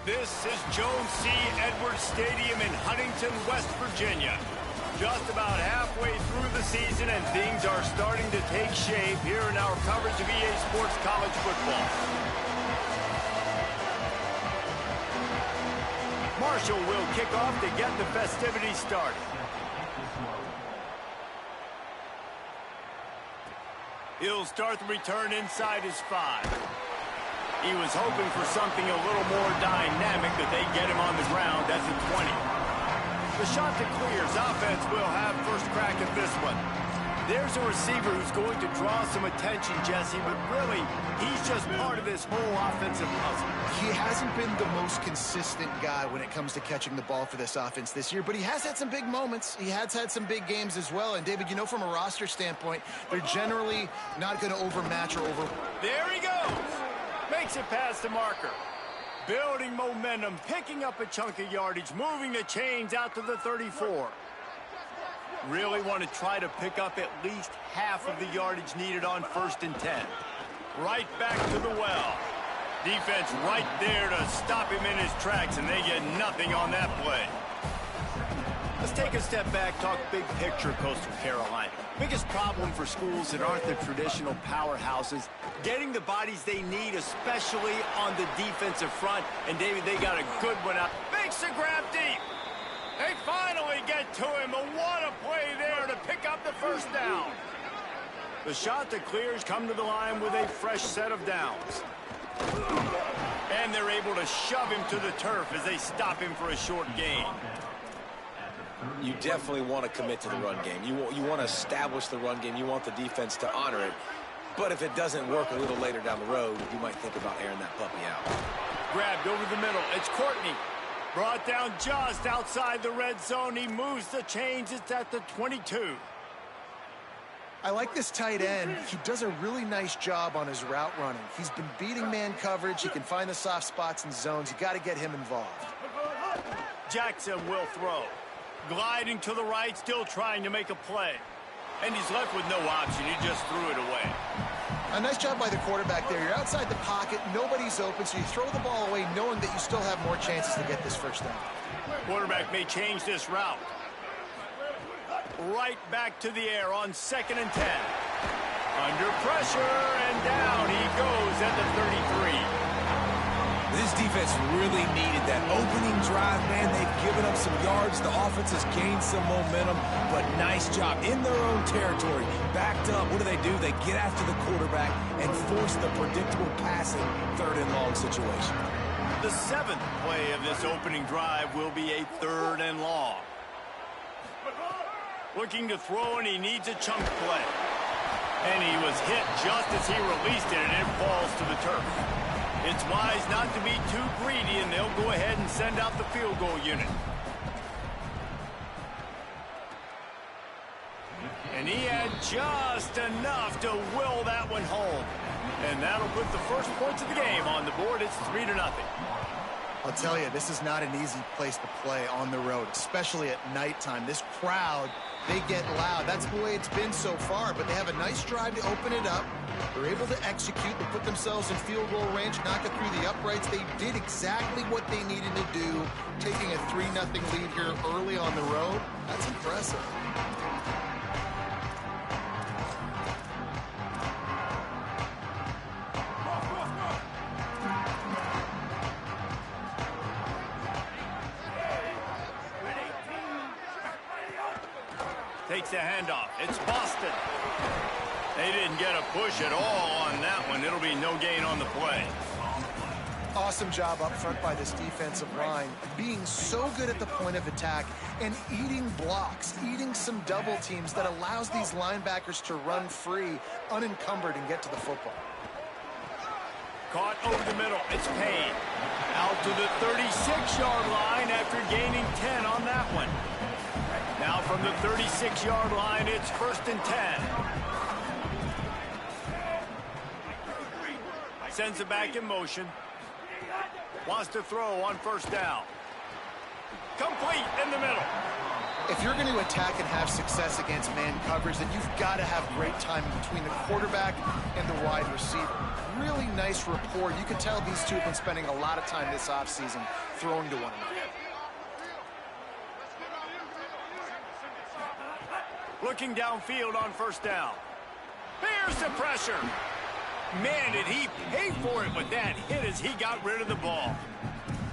This is Jones C. Edwards Stadium in Huntington, West Virginia. Just about halfway through the season, and things are starting to take shape here in our coverage of EA Sports College Football. Marshall will kick off to get the festivities started. He'll start the return inside his 5. He was hoping for something a little more dynamic, that they get him on the ground. That's a 20. The shot to clears. Offense will have first crack at this one. There's a receiver who's going to draw some attention, Jesse, but really, he's just part of this whole offensive puzzle. He hasn't been the most consistent guy when it comes to catching the ball for this offense this year, but he has had some big moments. He has had some big games as well. And, David, you know, from a roster standpoint, they're generally not going to overmatch or over... There he goes! Makes it past the marker. Building momentum, picking up a chunk of yardage, moving the chains out to the 34. Really want to try to pick up at least half of the yardage needed on 1st and 10. Right back to the well. Defense right there to stop him in his tracks, and they get nothing on that play. Let's take a step back, talk big picture Coastal Carolina. Biggest problem for schools that aren't the traditional powerhouses, getting the bodies they need, especially on the defensive front. And, David, they got a good one out. Makes the grab deep. They finally get to him. What a play there to pick up the first down. The shot that clears come to the line with a fresh set of downs. And they're able to shove him to the turf as they stop him for a short gain. You definitely want to commit to the run game. You want to establish the run game. You want the defense to honor it. But if it doesn't work a little later down the road, you might think about airing that puppy out. Grabbed over the middle. It's Courtney. Brought down just outside the red zone. He moves the chains. It's at the 22. I like this tight end. He does a really nice job on his route running. He's been beating man coverage. He can find the soft spots and zones. You got to get him involved. Jackson will throw. Gliding to the right, still trying to make a play. And he's left with no option. He just threw it away. A nice job by the quarterback there. You're outside the pocket. Nobody's open, so you throw the ball away knowing that you still have more chances to get this first down. Quarterback may change this route. Right back to the air on 2nd and 10. Under pressure, and down he goes at the 33. This defense really needed that opening drive, man. They've given up some yards. The offense has gained some momentum, but nice job in their own territory. Backed up. What do? They get after the quarterback and force the predictable passing 3rd and long situation. The 7th play of this opening drive will be a 3rd and long. Looking to throw, and he needs a chunk play. And he was hit just as he released it, and it falls to the turf. It's wise not to be too greedy, and they'll go ahead and send out the field goal unit. And he had just enough to will that one home. And that'll put the first points of the game on the board. It's 3-0. I'll tell you, this is not an easy place to play on the road, especially at nighttime. This crowd, they get loud. That's the way it's been so far, but they have a nice drive to open it up. They're able to execute. They put themselves in field goal range, knock it through the uprights. They did exactly what they needed to do, taking a 3-0 lead here early on the road. That's impressive. Takes a handoff. It's Boston. They didn't get a push at all on that one. It'll be no gain on the play. Awesome job up front by this defensive line, being so good at the point of attack and eating blocks, eating some double teams that allows these linebackers to run free, unencumbered, and get to the football. Caught over the middle. It's Payne. Out to the 36-yard line after gaining 10 on that one. Now from the 36-yard line, it's 1st and 10. Sends it back in motion. Wants to throw on 1st down. Complete in the middle. If you're going to attack and have success against man coverage, then you've got to have great timing between the quarterback and the wide receiver. Really nice rapport. You can tell these two have been spending a lot of time this offseason throwing to one another. Looking downfield on 1st down. There's the pressure. Man, did he pay for it with that hit as he got rid of the ball.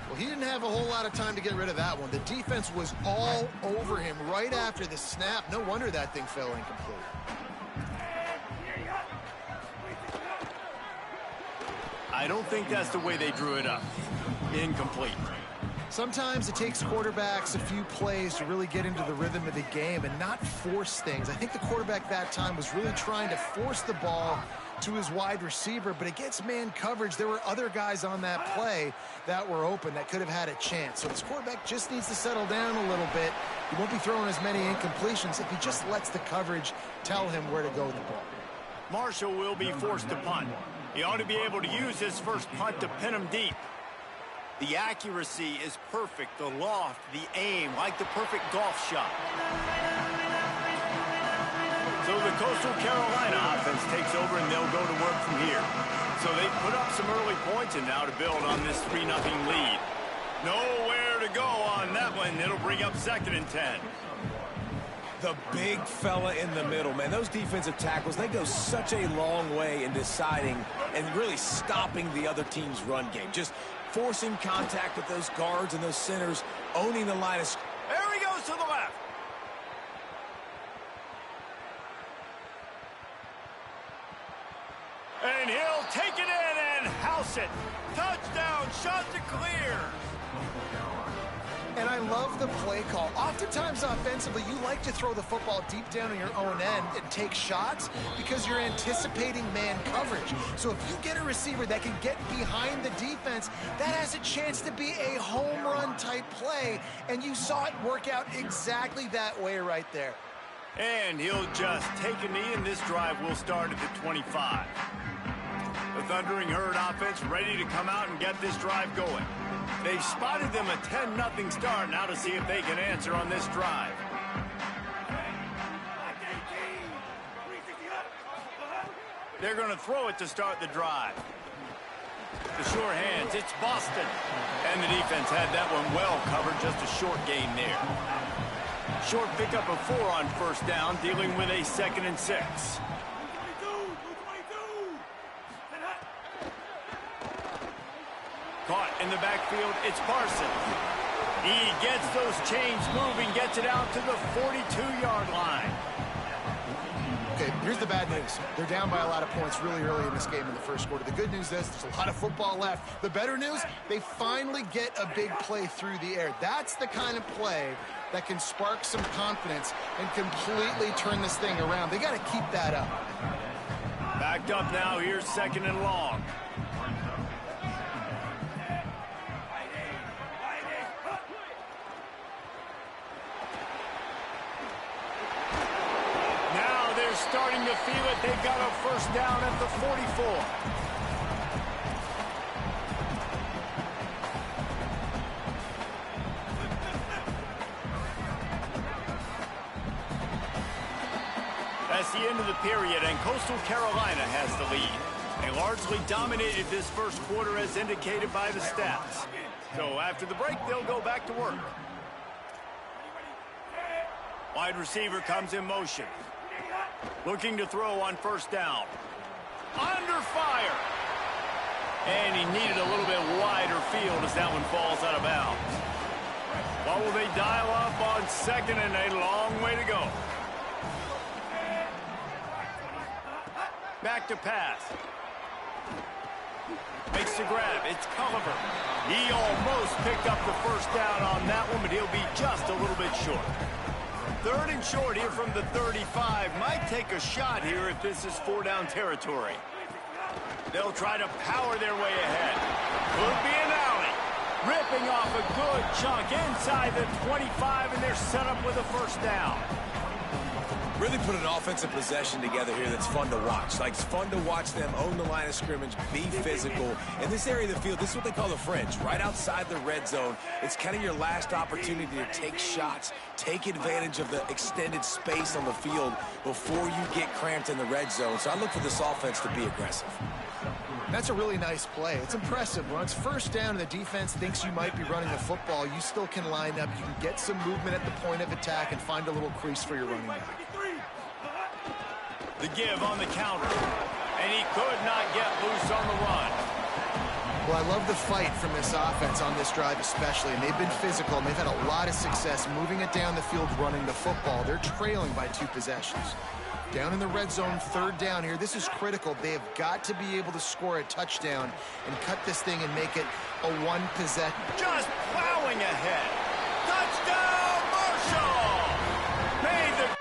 Well, he didn't have a whole lot of time to get rid of that one. The defense was all over him right after the snap. No wonder that thing fell incomplete. I don't think that's the way they drew it up. Incomplete. Sometimes it takes quarterbacks a few plays to really get into the rhythm of the game and not force things. I think the quarterback that time was really trying to force the ball to his wide receiver, but against man coverage, there were other guys on that play that were open that could have had a chance. So this quarterback just needs to settle down a little bit. He won't be throwing as many incompletions if he just lets the coverage tell him where to go with the ball. Marshall will be forced to punt. He ought to be able to use his first punt to pin him deep. The accuracy is perfect, the loft, the aim, like the perfect golf shot. So the Coastal Carolina offense takes over and they'll go to work from here. So they put up some early points and now to build on this 3-0 lead. Nowhere to go on that one. It'll bring up 2nd and 10. The big fella in the middle, man. Those defensive tackles, they go such a long way in deciding and really stopping the other team's run game. Just forcing contact with those guards and those centers, owning the line of... There he goes to the left. And he'll take it in and house it. Touchdown, shot to clear. And I love the play call. Oftentimes offensively, you like to throw the football deep down on your own end and take shots because you're anticipating man coverage. So if you get a receiver that can get behind the defense, that has a chance to be a home run type play. And you saw it work out exactly that way right there. And he'll just take a knee, and this drive will start at the 25. The Thundering Herd offense ready to come out and get this drive going. They've spotted them a 10-0 start. Now to see if they can answer on this drive. They're going to throw it to start the drive. The sure hands, it's Boston. And the defense had that one well covered, just a short gain there. Short pickup of 4 on 1st down, dealing with a 2nd and 6. Caught in the backfield, it's Parson. He gets those chains moving, gets it out to the 42-yard line. Okay, here's the bad news. They're down by a lot of points really early in this game in the first quarter. The good news is there's a lot of football left. The better news, they finally get a big play through the air. That's the kind of play that can spark some confidence and completely turn this thing around. They got to keep that up. Backed up now, here's 2nd and long. Starting to feel it. They've got a 1st down at the 44. That's the end of the period, and Coastal Carolina has the lead. They largely dominated this first quarter as indicated by the stats. So after the break, they'll go back to work. Wide receiver comes in motion. Looking to throw on first down. Under fire. And he needed a little bit wider field as that one falls out of bounds. What will they dial up on second and a long way to go? Back to pass. Makes the grab. It's Culliver. He almost picked up the first down on that one, but he'll be just a little bit short. Third and short here from the 35. Might take a shot here if this is 4-down territory. They'll try to power their way ahead. Could be an alley. Ripping off a good chunk inside the 25, and they're set up with a first down. Really put an offensive possession together here that's fun to watch. Like, it's fun to watch them own the line of scrimmage, be physical. In this area of the field, this is what they call the fringe, right outside the red zone. It's kind of your last opportunity to take shots, take advantage of the extended space on the field before you get cramped in the red zone. So I look for this offense to be aggressive. That's a really nice play. It's impressive. When it's first down and the defense thinks you might be running the football, you still can line up. You can get some movement at the point of attack and find a little crease for your running back. The give on the counter. And he could not get loose on the run. Well, I love the fight from this offense on this drive especially, and they've been physical, and they've had a lot of success moving it down the field, running the football. They're trailing by 2 possessions. Down in the red zone, third down here. This is critical. They have got to be able to score a touchdown and cut this thing and make it a 1 possession. Just plowing ahead. Touchdown, Marshall! Made the...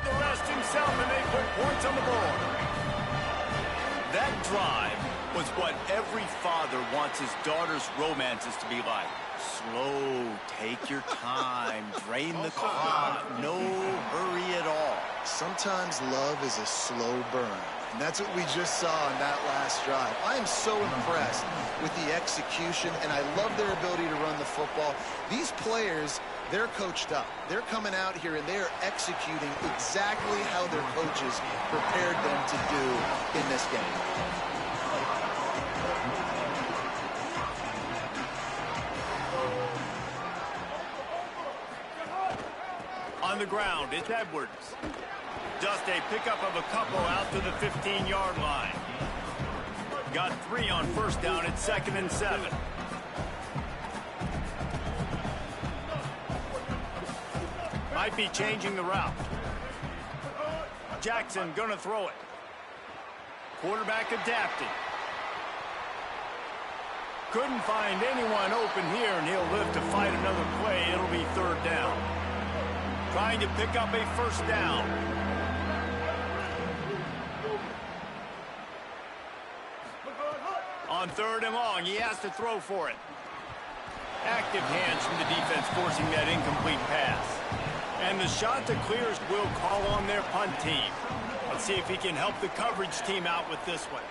The rest himself, and they put points on the board. That drive was what every father wants his daughter's romances to be like. Slow, take your time, drain the clock, no hurry at all. Sometimes love is a slow burn, and that's what we just saw on that last drive. I am so impressed with the execution, and I love their ability to run the football. These players, they're coached up. They're coming out here, and they're executing exactly how their coaches prepared them to do in this game. On the ground, it's Edwards. Just a pickup of a couple out to the 15-yard line. Got 3 on first down at 2nd and 7. Might be changing the route. Jackson gonna throw it. Quarterback adapted. Couldn't find anyone open here, and he'll live to fight another play. It'll be 3rd down. Trying to pick up a first down. On 3rd and long, he has to throw for it. Active hands from the defense forcing that incomplete pass. And the shot to clears will call on their punt team. Let's see if he can help the coverage team out with this one.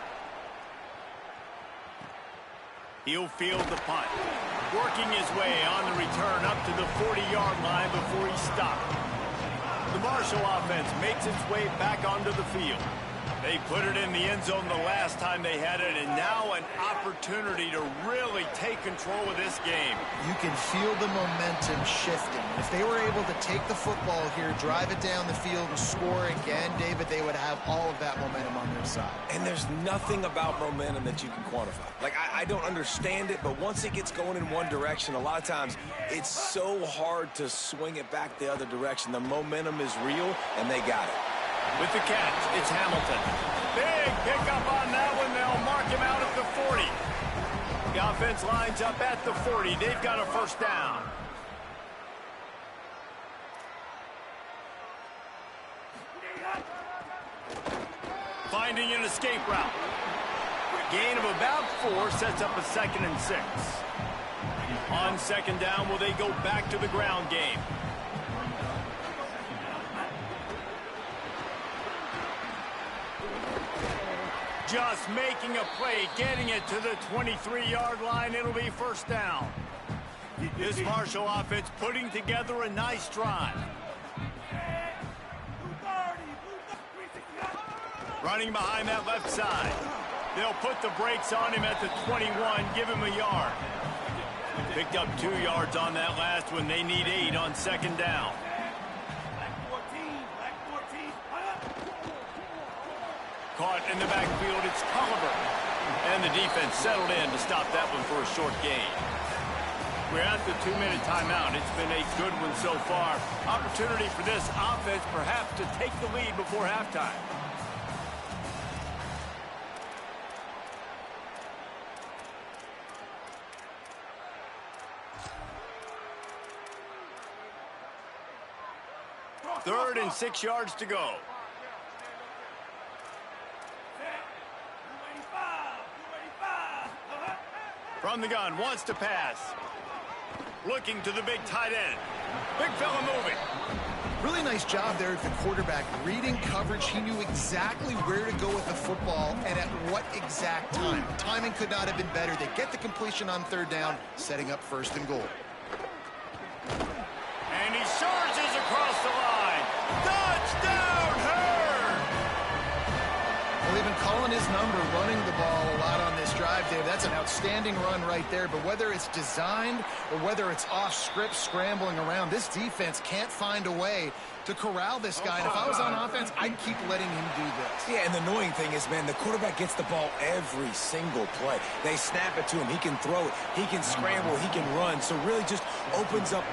He'll field the punt. Working his way on the return up to the 40-yard line before he stopped. The Marshall offense makes its way back onto the field. They put it in the end zone the last time they had it, and now an opportunity to really take control of this game. You can feel the momentum shifting. If they were able to take the football here, drive it down the field, and score again, David, they would have all of that momentum on their side. And there's nothing about momentum that you can quantify. Like, I don't understand it, but once it gets going in one direction, a lot of times it's so hard to swing it back the other direction. The momentum is real, and they got it. With the catch, it's Hamilton. Big pickup on that one. They'll mark him out at the 40. The offense lines up at the 40. They've got a first down. Finding an escape route. Gain of about 4 sets up a 2nd and 6. On 2nd down, will they go back to the ground game? Just making a play, getting it to the 23-yard line. It'll be first down. This Marshall offense putting together a nice drive. Running behind that left side. They'll put the brakes on him at the 21, give him a yard. Picked up 2 yards on that last one. They need 8 on 2nd down. Caught in the backfield, it's Culliver. And the defense settled in to stop that one for a short gain. We're at the 2-minute timeout. It's been a good one so far. Opportunity for this offense perhaps to take the lead before halftime. Third and 6 yards to go. From the gun, wants to pass. Looking to the big tight end. Big fella moving. Really nice job there at the quarterback. Reading coverage, he knew exactly where to go with the football and at what exact time. Timing could not have been better. They get the completion on 3rd down, setting up 1st and goal. And he surges across the line. Touchdown, Herd! Well, they've been calling his number, running the ball a lot on this drive there. That's an outstanding run right there. But whether it's designed or whether it's off script, scrambling around, this defense can't find a way to corral this guy. And if I was on offense, I'd keep letting him do this. Yeah, and the annoying thing is, man, the quarterback gets the ball every single play. They snap it to him. He can throw it. He can scramble. He can run. So really just opens up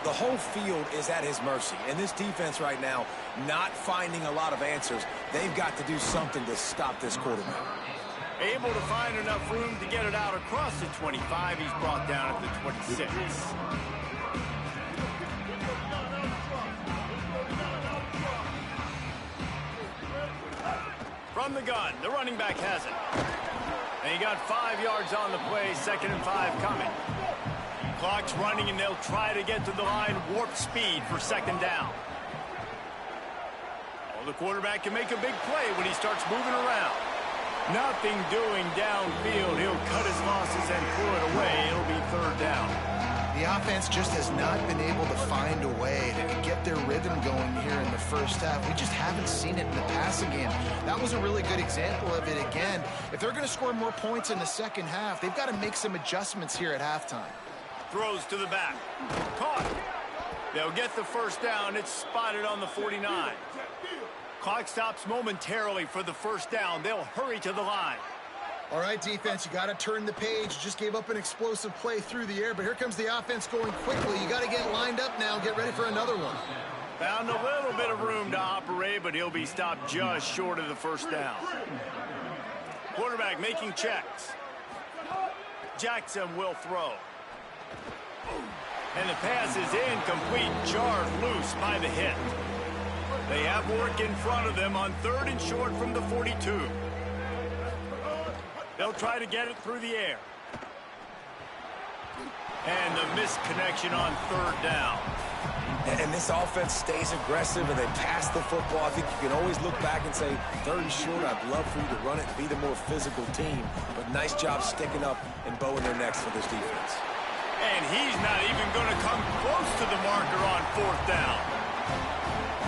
the whole field is at his mercy. And this defense right now, not finding a lot of answers. They've got to do something to stop this quarterback. Able to find enough room to get it out across the 25. He's brought down at the 26. From the gun, the running back has it. And he got 5 yards on the play, 2nd and 5 coming. Clock's running, and they'll try to get to the line, warp speed for 2nd down. Well, the quarterback can make a big play when he starts moving around. Nothing doing downfield. He'll cut his losses and pull it away. It'll be 3rd down. The offense just has not been able to find a way to get their rhythm going here in the first half. We just haven't seen it in the passing game. That was a really good example of it again. If they're going to score more points in the second half, they've got to make some adjustments here at halftime. Throws to the back. Caught. They'll get the first down. It's spotted on the 49. Clock stops momentarily for the first down. They'll hurry to the line. All right, defense, you got to turn the page. Just gave up an explosive play through the air, but here comes the offense going quickly. You got to get lined up now and get ready for another one. Found a little bit of room to operate, but he'll be stopped just short of the first down. Quarterback making checks. Jackson will throw. And the pass is incomplete, jarred loose by the hit. They have work in front of them on 3rd and short from the 42. They'll try to get it through the air. And the misconnection on 3rd down. And this offense stays aggressive and they pass the football. I think you can always look back and say, 3rd and short, I'd love for you to run it and be the more physical team. But nice job sticking up and bowing their necks for this defense. And he's not even going to come close to the marker on 4th down.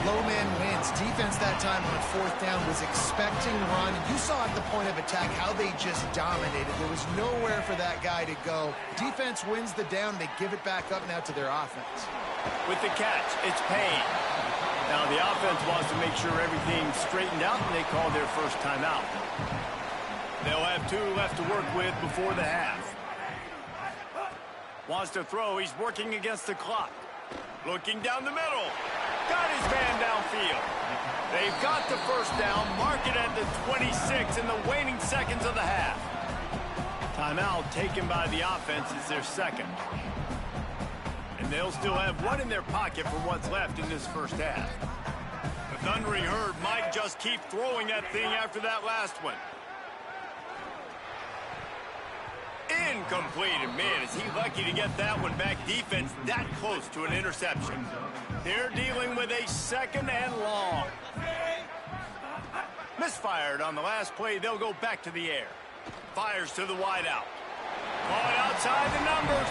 Low man wins. Defense that time on 4th down was expecting run. You saw at the point of attack how they just dominated. There was nowhere for that guy to go. Defense wins the down. They give it back up now to their offense. With the catch, it's Payne. Now the offense wants to make sure everything's straightened out, and they call their first timeout. They'll have 2 left to work with before the half. Wants to throw. He's working against the clock. Looking down the middle. Got his man downfield. They've got the first down. Mark it at the 26 in the waning seconds of the half. Timeout taken by the offense is their second. And they'll still have one in their pocket for what's left in this first half. The Thundering Herd might just keep throwing that thing after that last one. Incomplete, and man, is he lucky to get that one back. Defense that close to an interception. They're dealing with a 2nd and long. Misfired on the last play. They'll go back to the air. Fires to the wideout. Going outside the numbers.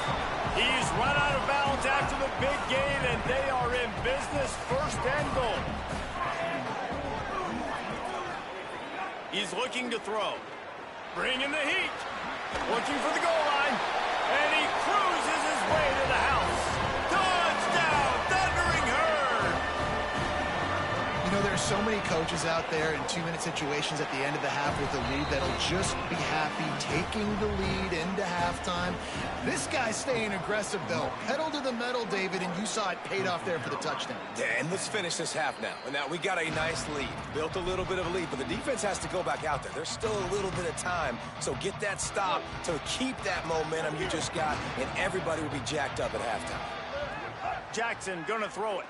He's run out of bounds after the big gain, and they are in business. 1st and goal. He's looking to throw. Bringing the heat. Looking for the goal line. And he cruises his way to the house. Touchdown, Thundering Herd! You know, there's so many coaches out there in 2-minute situations at the end of the half with a lead that'll just be happy taking the lead into halftime. This guy's staying aggressive, though. Pedal to the metal, David, and you saw it paid off there for the touchdown. Yeah, and let's finish this half now. And now we got a nice lead. Built a little bit of a lead, but the defense has to go back out there. There's still a little bit of time. So get that stop to keep that momentum you just got, and everybody will be jacked up at halftime. Jackson gonna throw it.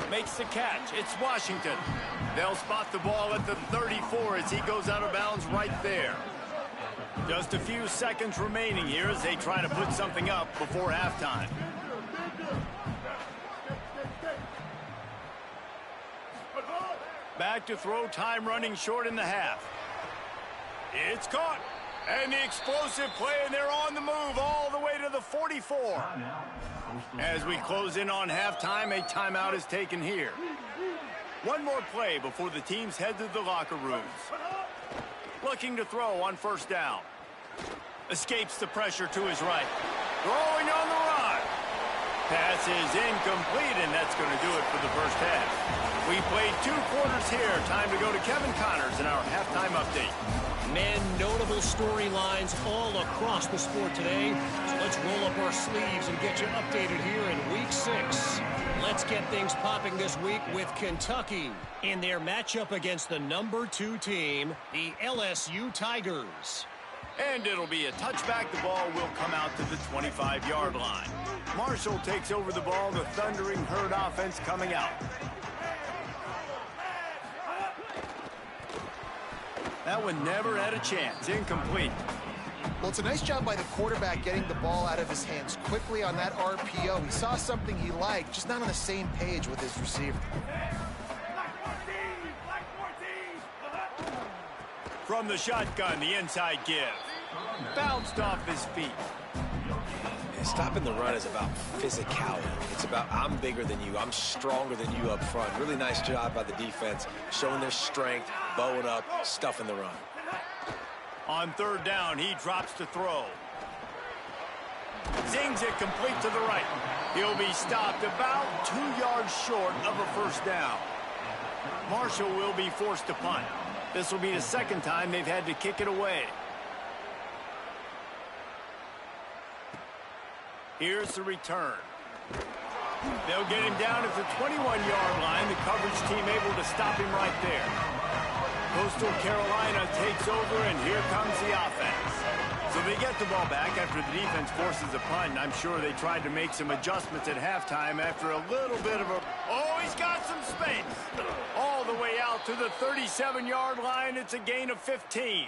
Makes the catch. It's Washington. They'll spot the ball at the 34 as he goes out of bounds right there. Just a few seconds remaining here as they try to put something up before halftime. Back to throw, time running short in the half. It's caught. And the explosive play, and they're on the move all the way to the 44. As we close in on halftime, a timeout is taken here. One more play before the teams head to the locker rooms. Looking to throw on 1st down. Escapes the pressure to his right. Throwing on the run. Pass is incomplete, and that's going to do it for the first half. We played 2 quarters here. Time to go to Kevin Connors in our halftime update. Men, notable storylines all across the sport today. So let's roll up our sleeves and get you updated here in Week 6. Let's get things popping this week with Kentucky in their matchup against the number 2 team, the LSU Tigers. And it'll be a touchback. The ball will come out to the 25-yard line. Marshall takes over the ball. The Thundering Herd offense coming out. That one never had a chance. Incomplete. Well, it's a nice job by the quarterback getting the ball out of his hands quickly on that RPO. He saw something he liked, just not on the same page with his receiver. From the shotgun, the inside give. Bounced off his feet. Stopping the run is about physicality. It's about I'm bigger than you. I'm stronger than you up front. Really nice job by the defense, showing their strength, bowing up, stuffing the run. On 3rd down, he drops to throw. Zings it complete to the right. He'll be stopped about 2 yards short of a first down. Marshall will be forced to punt. This will be the second time they've had to kick it away. Here's the return. They'll get him down at the 21-yard line. The coverage team able to stop him right there. Coastal Carolina takes over, and here comes the offense. So they get the ball back after the defense forces a punt. I'm sure they tried to make some adjustments at halftime after a little bit of a... Oh, he's got some space. All the way out to the 37-yard line. It's a gain of 15.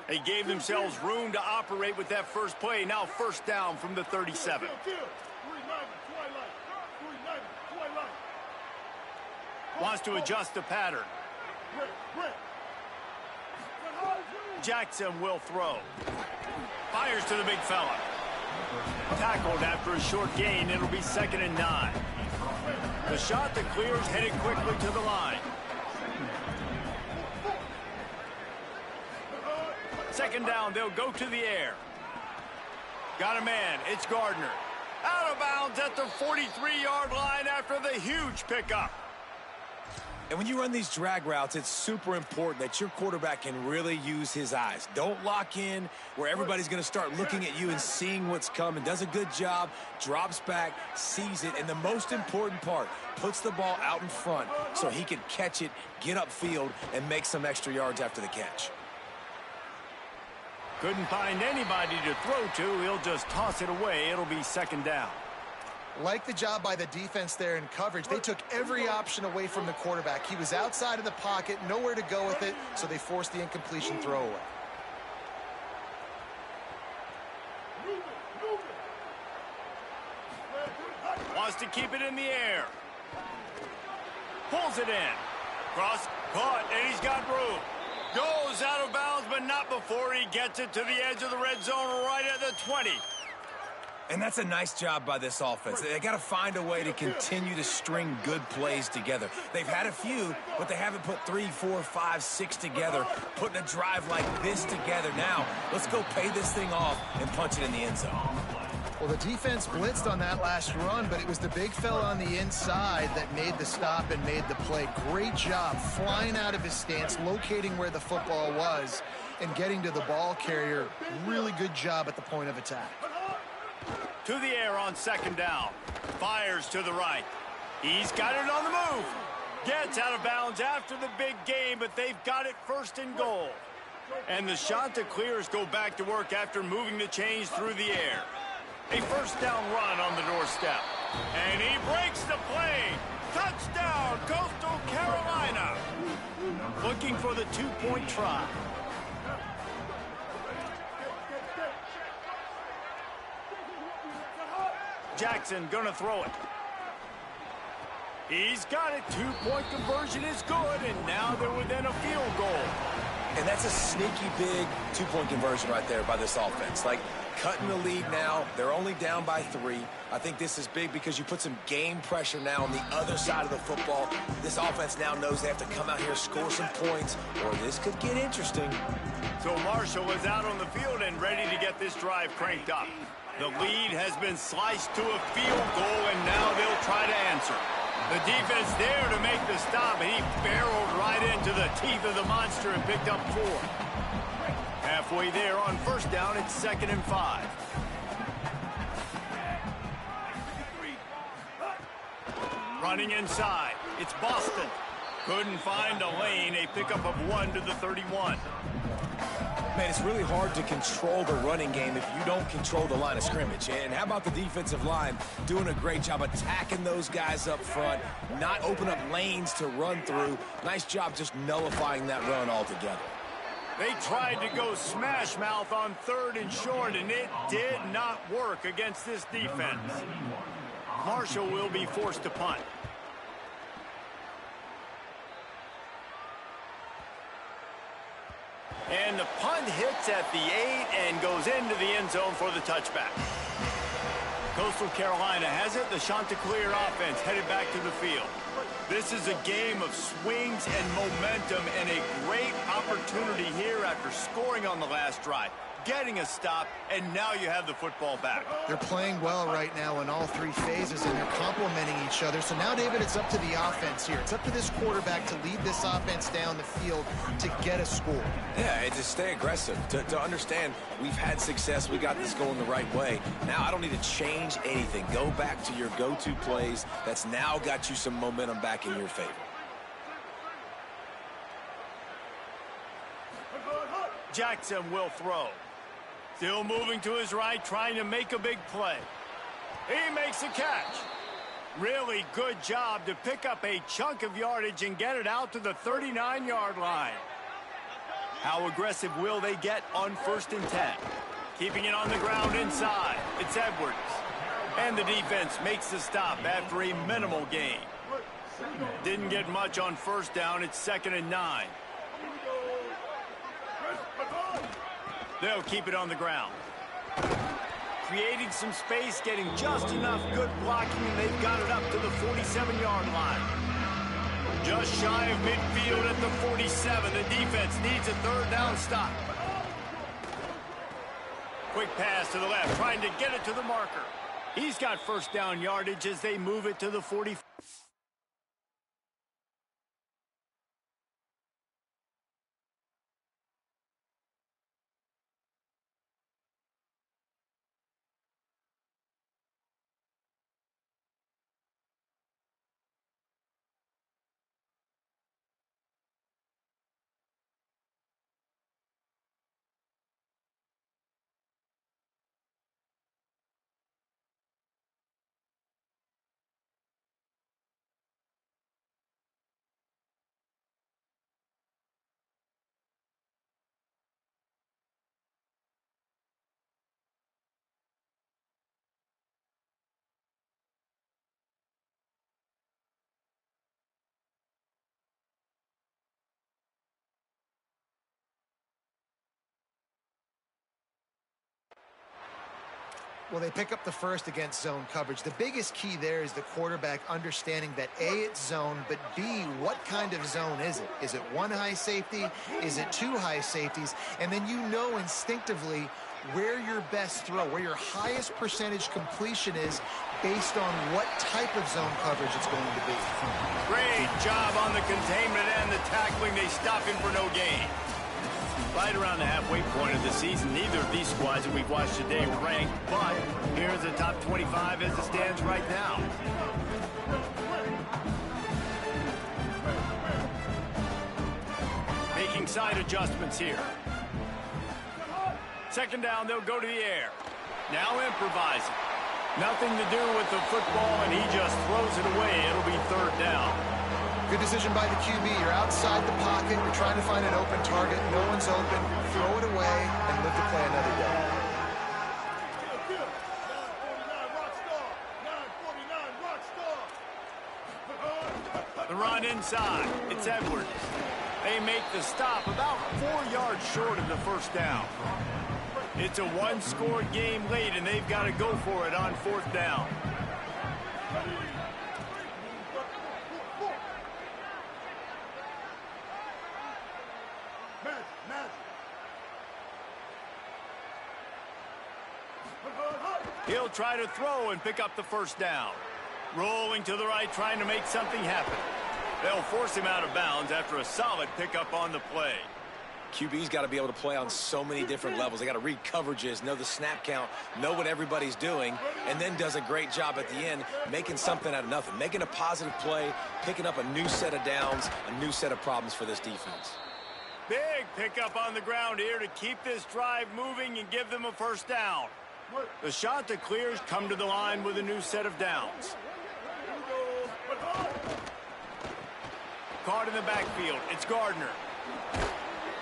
They gave themselves room to operate with that first play. Now first down from the 37. Wants to adjust the pattern. Jackson will throw. Fires to the big fella. Tackled after a short gain. It'll be 2nd and 9. The shot that clears headed quickly to the line. 2nd down, they'll go to the air. Got a man, it's Gardner. Out of bounds at the 43-yard line after the huge pickup. And when you run these drag routes, it's super important that your quarterback can really use his eyes. Don't lock in where everybody's going to start looking at you and seeing what's coming. Does a good job, drops back, sees it, and the most important part, puts the ball out in front so he can catch it, get upfield, and make some extra yards after the catch. Couldn't find anybody to throw to. He'll just toss it away. It'll be 2nd down. Like the job by the defense there in coverage. They took every option away from the quarterback. He was outside of the pocket, nowhere to go with it, so they forced the incompletion throwaway. Wants to keep it in the air. Pulls it in. Cross, caught, and he's got room. Goes out of bounds, but not before he gets it to the edge of the red zone right at the 20. And that's a nice job by this offense. They got to find a way to continue to string good plays together. They've had a few, but they haven't put 3, 4, 5, 6 together, putting a drive like this together. Now, let's go pay this thing off and punch it in the end zone. Well, the defense blitzed on that last run, but it was the big fella on the inside that made the stop and made the play. Great job flying out of his stance, locating where the football was, and getting to the ball carrier. Really good job at the point of attack. To the air on 2nd down. Fires to the right. He's got it on the move. Gets out of bounds after the big game, but they've got it 1st and goal. And the shot that clears go back to work after moving the chains through the air. A 1st down run on the doorstep. And he breaks the play. Touchdown, Coastal Carolina. Looking for the 2-point try. Jackson gonna throw it. He's got it. 2-point conversion is good, and now they're within a field goal. And that's a sneaky big 2-point conversion right there by this offense. Like, cutting the lead now. They're only down by 3. I think this is big because you put some game pressure now on the other side of the football. This offense now knows they have to come out here, score some points, or this could get interesting. So Marshall is out on the field and ready to get this drive cranked up. The lead has been sliced to a field goal, and now they'll try to answer. The defense there to make the stop, and he barreled right into the teeth of the monster and picked up 4. Halfway there on 1st down, it's 2nd and 5. Running inside, it's Boston. Couldn't find a lane, a pickup of 1 to the 31. Man, it's really hard to control the running game if you don't control the line of scrimmage. And how about the defensive line doing a great job attacking those guys up front, not open up lanes to run through. Nice job just nullifying that run altogether. They tried to go smash mouth on 3rd and short, and it did not work against this defense. Marshall will be forced to punt. And the punt hits at the 8 and goes into the end zone for the touchback. Coastal Carolina has it. The Chanticleer offense headed back to the field. This is a game of swings and momentum and a great opportunity here after scoring on the last drive. getting a stop, and now you have the football back. They're playing well right now in all three phases, and they're complementing each other. So now, David, it's up to the offense here. It's up to this quarterback to lead this offense down the field to get a score. Yeah, and to stay aggressive, to understand we've had success, we got this going the right way. Now I don't need to change anything. Go back to your go-to plays. That's now got you some momentum back in your favor. Jackson will throw. Still moving to his right, trying to make a big play. He makes a catch. Really good job to pick up a chunk of yardage and get it out to the 39-yard line. How aggressive will they get on 1st and 10? Keeping it on the ground inside. It's Edwards. And the defense makes the stop after a minimal gain. Didn't get much on 1st down. It's 2nd and 9. They'll keep it on the ground. Creating some space, getting just enough good blocking, and they've got it up to the 47-yard line. Just shy of midfield at the 47. The defense needs a 3rd down stop. Quick pass to the left, trying to get it to the marker. He's got 1st down yardage as they move it to the 40. Well, they pick up the 1st against zone coverage. The biggest key there is the quarterback understanding that A, it's zone, but B, what kind of zone is it? Is it 1 high safety? Is it 2 high safeties? And then you know instinctively where your best throw, where your highest percentage completion is based on what type of zone coverage it's going to be. Great job on the containment and the tackling. They stop him for no gain. Right around the halfway point of the season, neither of these squads that we've watched today were ranked, but here's the top 25 as it stands right now. Making side adjustments here. 2nd down, they'll go to the air. Now improvising. Nothing to do with the football, and he just throws it away. It'll be 3rd down. Good decision by the QB. You're outside the pocket. You're trying to find an open target. No one's open. Throw it away and live to play another day. The run inside. It's Edwards. They make the stop about 4 yards short of the 1st down. It's a 1-score game late, and they've got to go for it on 4th down. He'll try to throw and pick up the 1st down. Rolling to the right, trying to make something happen. They'll force him out of bounds after a solid pickup on the play. QB's got to be able to play on so many different levels. They got to read coverages, know the snap count, know what everybody's doing, and then does a great job at the end making something out of nothing, making a positive play, picking up a new set of downs, a new set of problems for this defense. Big pickup on the ground here to keep this drive moving and give them a 1st down. The shot that clears come to the line with a new set of downs. Caught in the backfield. It's Gardner.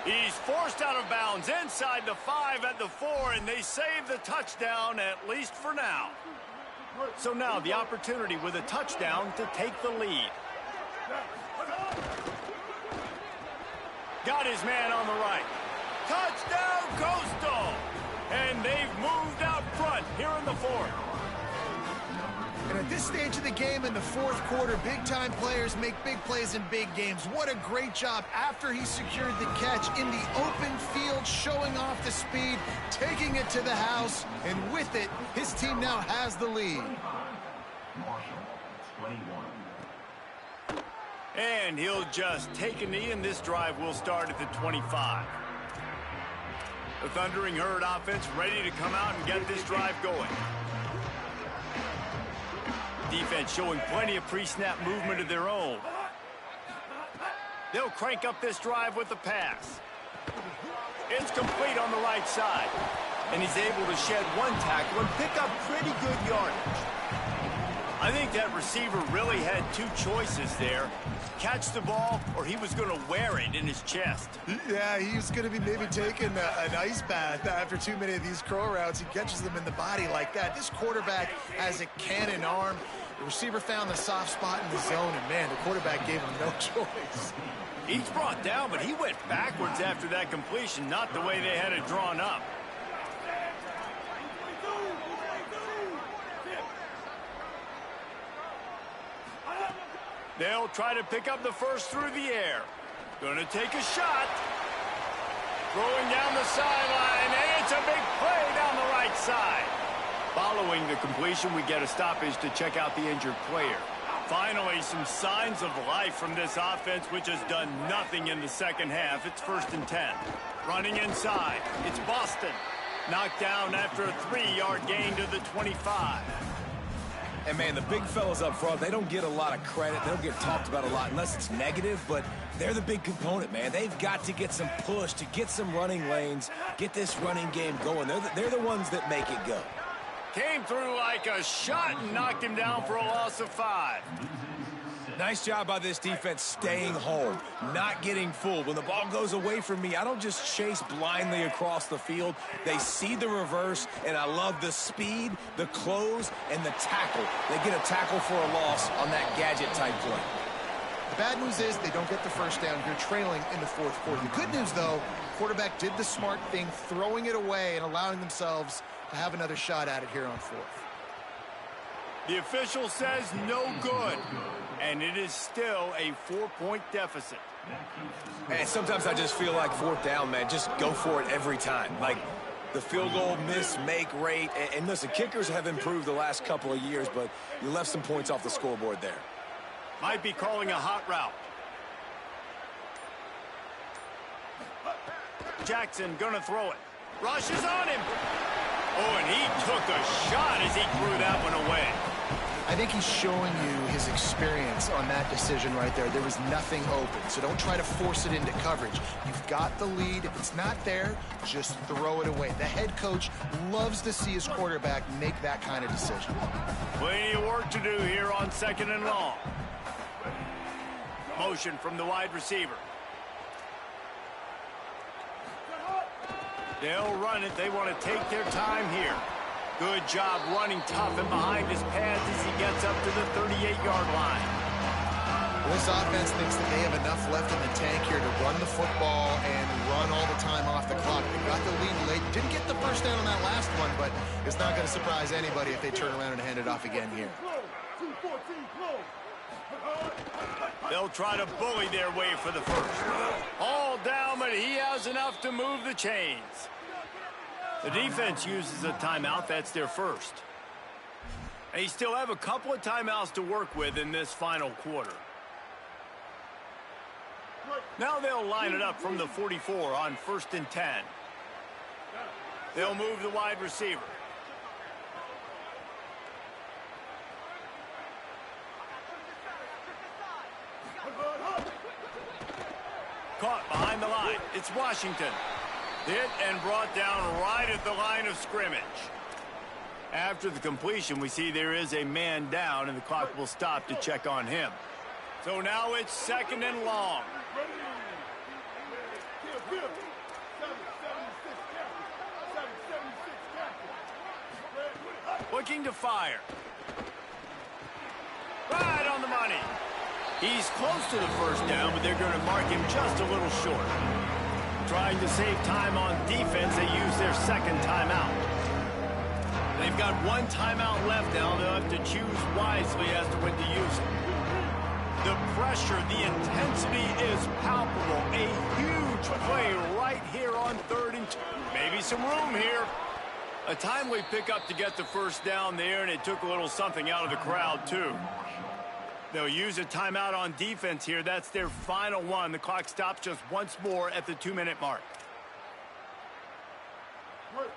He's forced out of bounds inside the 5 at the 4, and they save the touchdown, at least for now. So now the opportunity with a touchdown to take the lead. Got his man on the right. Touchdown, Coastal! And they've moved out front here in the 4th. And at this stage of the game in the fourth quarter, big-time players make big plays in big games. What a great job after he secured the catch in the open field, showing off the speed, taking it to the house, and with it, his team now has the lead. And he'll just take a knee, and this drive will start at the 25. The Thundering Herd offense ready to come out and get this drive going. Defense showing plenty of pre-snap movement of their own. They'll crank up this drive with the pass. It's complete on the right side. And he's able to shed one tackle and pick up pretty good yardage. I think that receiver really had two choices there. Catch the ball, or he was going to wear it in his chest. Yeah, he was going to be maybe taking an ice bath after too many of these curl routes. He catches them in the body like that. This quarterback has a cannon arm. The receiver found the soft spot in the zone, and man, the quarterback gave him no choice. He's brought down, but he went backwards after that completion, not the way they had it drawn up. They'll try to pick up the first through the air. Gonna take a shot. Throwing down the sideline, and it's a big play down the right side. Following the completion, we get a stoppage to check out the injured player. Finally, some signs of life from this offense, which has done nothing in the second half. It's 1st and 10. Running inside, it's Boston. Knocked down after a 3-yard gain to the 25. And, man, the big fellas up front, they don't get a lot of credit. They don't get talked about a lot unless it's negative, but they're the big component, man. They've got to get some push, to get some running lanes, get this running game going. They're the ones that make it go. Came through like a shot and knocked him down for a loss of 5. Nice job by this defense staying home, not getting fooled. When the ball goes away from me, I don't just chase blindly across the field. They see the reverse, and I love the speed, the close, and the tackle. They get a tackle for a loss on that gadget-type play. The bad news is they don't get the first down. You're trailing in the fourth quarter. The good news, though, quarterback did the smart thing, throwing it away and allowing themselves to have another shot at it here on fourth. The official says no good, and it is still a 4-point deficit. And sometimes I just feel like 4th down, man, just go for it every time. Like the field goal miss-make rate. And listen, kickers have improved the last couple of years, but you left some points off the scoreboard there. Might be calling a hot route. Jackson gonna throw it. Rush is on him. Oh, and he took a shot as he threw that one away. I think he's showing you his experience on that decision right there. There was nothing open, so don't try to force it into coverage. You've got the lead. If it's not there, just throw it away. The head coach loves to see his quarterback make that kind of decision. Plenty of work to do here on 2nd and long. Motion from the wide receiver. They'll run it. They want to take their time here. Good job running tough and behind his pads as he gets up to the 38-yard line. Well, this offense thinks that they have enough left in the tank here to run the football and run all the time off the clock. They got the lead late. Didn't get the first down on that last one, but it's not going to surprise anybody if they turn around and hand it off again here. They'll try to bully their way for the first. All down, but he has enough to move the chains. The defense uses a timeout. That's their first. They still have a couple of timeouts to work with in this final quarter. Now they'll line it up from the 44 on 1st and 10. They'll move the wide receiver. Caught behind the line. It's Washington. Hit and brought down right at the line of scrimmage. After the completion, we see there is a man down, and the clock will stop to check on him. So now it's 2nd and long. Looking to fire. Right on the money. He's close to the first down, but they're going to mark him just a little short. Trying to save time on defense, they use their second timeout. They've They've got one timeout left now. They'll have to choose wisely as to when to use it. The pressure, the intensity is palpable. A huge play right here on 3rd and 2. Maybe some room here. A timely pickup to get the first down there, and it took a little something out of the crowd, too. They'll use a timeout on defense here. That's their final one. The clock stops just once more at the 2-minute mark.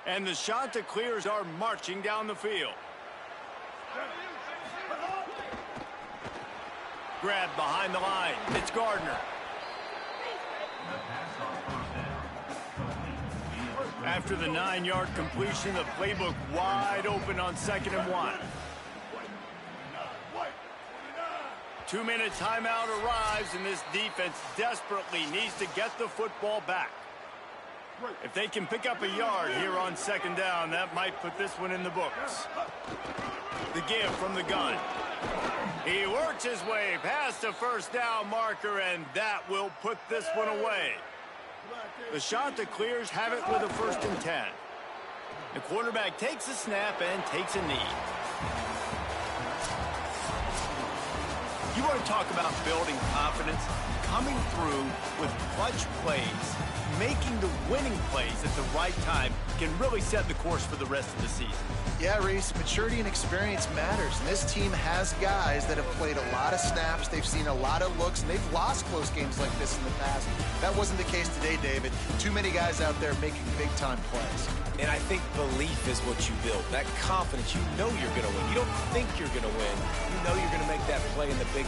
And the Chanticleers are marching down the field. Grab behind the line. It's Gardner. After the 9-yard completion, the playbook wide open on 2nd and 1. 2-minute timeout arrives, and this defense desperately needs to get the football back. If they can pick up a yard here on 2nd down, that might put this one in the books. The give from the gun. He works his way past the first down marker, and that will put this one away. The Chanticleers have it with a 1st and 10. The quarterback takes a snap and takes a knee. You want to talk about building confidence? Coming through with clutch plays, making the winning plays at the right time can really set the course for the rest of the season. Yeah, Reese, maturity and experience matters. And this team has guys that have played a lot of snaps. They've seen a lot of looks, and they've lost close games like this in the past. That wasn't the case today, David. Too many guys out there making big-time plays. And I think belief is what you build. That confidence, you know you're going to win. You don't think you're going to win. You know you're going to make that play in the big